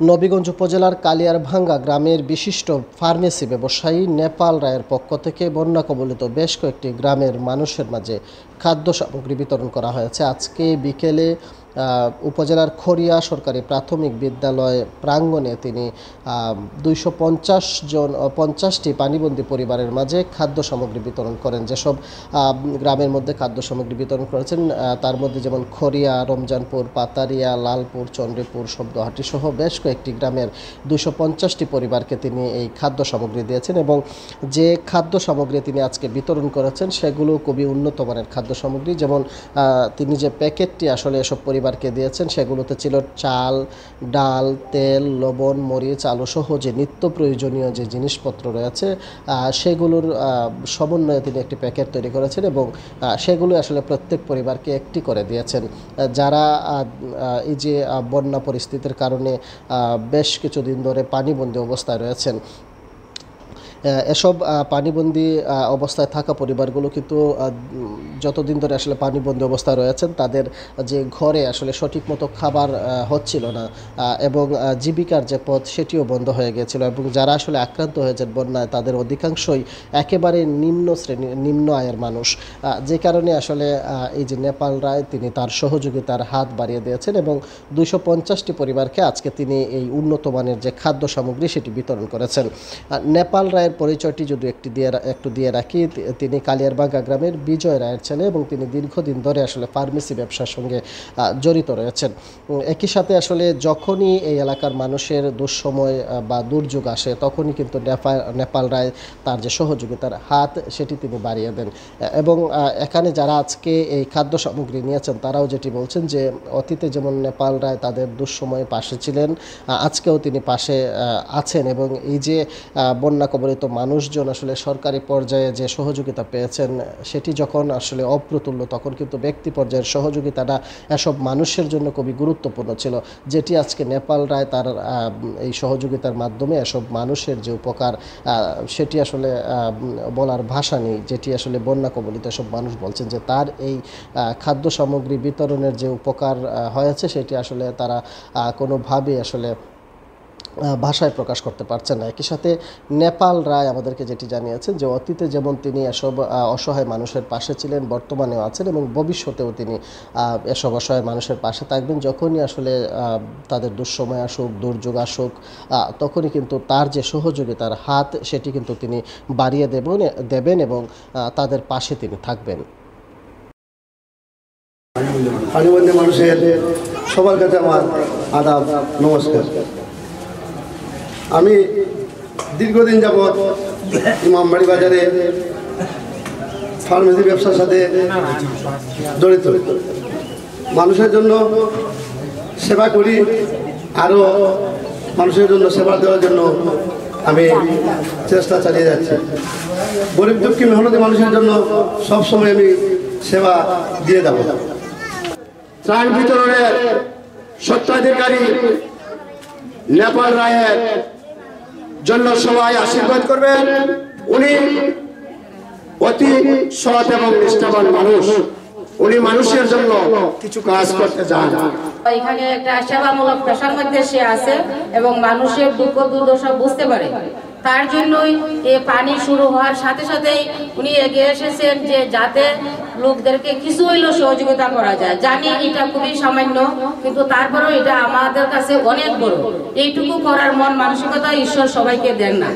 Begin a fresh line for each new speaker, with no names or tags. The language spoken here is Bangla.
নবীগঞ্জ উপজেলার কালিয়ারভাঙ্গা গ্রামের বিশিষ্ট ফার্মেসি ব্যবসায়ী নেপাল রায়ের পক্ষ থেকে বন্যা কবলিত বেশ কয়েকটি গ্রামের মানুষের মাঝে খাদ্য সামগ্রী বিতরণ করা হয়েছে। আজকে বিকেলে উপজেলার খড়িয়া সরকারি প্রাথমিক বিদ্যালয় প্রাঙ্গণে তিনি 250টি পানিবন্দী পরিবারের মাঝে খাদ্য সামগ্রী বিতরণ করেন। যেসব গ্রামের মধ্যে খাদ্য সামগ্রী বিতরণ করেছেন তার মধ্যে যেমন খড়িয়া, রমজানপুর, পাতারিয়া, লালপুর, চন্ডীপুর, শব্দহাটি সহ বেশ কয়েকটি গ্রামের 250টি পরিবারকে তিনি এই খাদ্য সামগ্রী দিয়েছেন এবং যে খাদ্য সামগ্রী তিনি আজকে বিতরণ করেছেন সেগুলো খুবই উন্নত মানের খাদ্য সামগ্রী। যেমন তিনি যে প্যাকেটটি আসলে এসব পরিবারকে দিয়েছেন সেগুলোতে ছিল চাল, ডাল, তেল, লবণ, মরিচ, আলু সহ যে নিত্য প্রয়োজনীয় যে জিনিসপত্র রয়েছে সেগুলোর সমন্বয়ে তিনি একটি প্যাকেট তৈরি করেছেন এবং সেগুলো আসলে প্রত্যেক পরিবারকে একটি করে দিয়েছেন। যারা এই যে বন্যা পরিস্থিতির কারণে বেশ কিছুদিন ধরে পানিবন্দী অবস্থায় রয়েছেন, এসব পানিবন্দী অবস্থায় থাকা পরিবারগুলো কিন্তু যতদিন ধরে আসলে পানিবন্দী অবস্থায় রয়েছেন তাদের যে ঘরে আসলে সঠিক মতো খাবার হচ্ছিল না এবং জীবিকার যে পথ সেটিও বন্ধ হয়ে গিয়েছিল এবং যারা আসলে আক্রান্ত হয়েছেন বন্যায় তাদের অধিকাংশই একেবারে নিম্ন আয়ের মানুষ। যে কারণে আসলে এই যে নেপাল রায় তিনি তার সহযোগিতার হাত বাড়িয়ে দিয়েছেন এবং 250টি পরিবারকে আজকে তিনি এই উন্নত মানের যে খাদ্য সামগ্রী সেটি বিতরণ করেছেন। নেপাল রায়ের পরিচয়টি যদি একটু দিয়ে রাখি, তিনি কালিয়ারভাঙ্গা গ্রামের বিজয় রায়ের ছেলে এবং তিনি দীর্ঘদিন ধরে আসলে ফার্মেসি ব্যবসার সঙ্গে জড়িত রয়েছেন। একই সাথে আসলে যখনই এই এলাকার মানুষের দুঃসময় বা দুর্যোগ আসে তখনই কিন্তু নেপাল রায় তার যে সহযোগিতার হাত সেটি তিনি বাড়িয়ে দেন এবং এখানে যারা আজকে এই খাদ্য সামগ্রী নিয়েছেন তারাও যেটি বলছেন যে অতীতে যেমন নেপাল রায় তাদের দুঃসময়ে পাশে ছিলেন, আজকেও তিনি পাশে আছেন এবং এই যে বন্যা কবলিত মানুষজন আসলে সরকারি পর্যায়ে যে সহযোগিতা পেয়েছেন সেটি যখন আসলে অপ্রতুল্য তখন কিন্তু ব্যক্তি পর্যায়ের সহযোগিতাটা এসব মানুষের জন্য খুবই গুরুত্বপূর্ণ ছিল, যেটি আজকে নেপাল রায় তার এই সহযোগিতার মাধ্যমে এসব মানুষের যে উপকার সেটি আসলে বলার ভাষা নেই। যেটি আসলে বন্যা কবলিত এসব মানুষ বলছেন যে তার এই খাদ্য সামগ্রী বিতরণের যে উপকার হয়েছে সেটি আসলে তারা কোনোভাবেই আসলে ভাষায় প্রকাশ করতে পারছেন না। একই সাথে নেপাল রায় আমাদেরকে যেটি জানিয়েছেন যে অতীতে যেমন তিনি এসব অসহায় মানুষের পাশে ছিলেন, বর্তমানেও আছেন এবং ভবিষ্যতেও তিনি এসব অসহায় মানুষের পাশে থাকবেন। যখনই আসলে তাদের দুঃসময় আসুক, দুর্যোগ আসুক, তখনই কিন্তু তার যে সহযোগিতার হাত সেটি কিন্তু তিনি বাড়িয়ে দেবেন এবং তাদের পাশে তিনি থাকবেন।
পানিবন্দী মানুষের সবার কাছে আমার আদাব, নমস্কার। আমি দীর্ঘদিন যাবৎ ইমামবাড়ি বাজারে ফার্মেসি ব্যবসার সাথে জড়িত। মানুষের জন্য সেবা করি, আরও মানুষের জন্য সেবা দেওয়ার জন্য আমি চেষ্টা চালিয়ে যাচ্ছি। গরিব দুঃখী মেহনতি মানুষের জন্য সবসময় আমি সেবা দিয়ে যাব। ত্রাণ বিতরণের স্বত্বাধিকারী নেপাল রায়ের জন্য সবাই আশীর্বাদ করবেন। উনি অতি সৎ এবং নিষ্ঠাবান মানুষ, উনি মানুষের জন্য কিছু কাজ করতে চান।
এখানে একটা সেবামূলক পেশার মধ্যে সে আছে এবং মানুষের দুঃখ দুর্দশা বুঝতে পারে। তার জন্যই এই পানি শুরু হওয়ার সাথে সাথেই উনি এগিয়ে এসেছেন যে যাতে লোকদেরকে কিছু হইলেও সহযোগিতা করা যায়। জানি এটা খুবই সামান্য, কিন্তু তারপরেও এটা আমাদের কাছে অনেক বড়। এইটুকু করার মন মানসিকতা ঈশ্বর সবাইকে দেন না।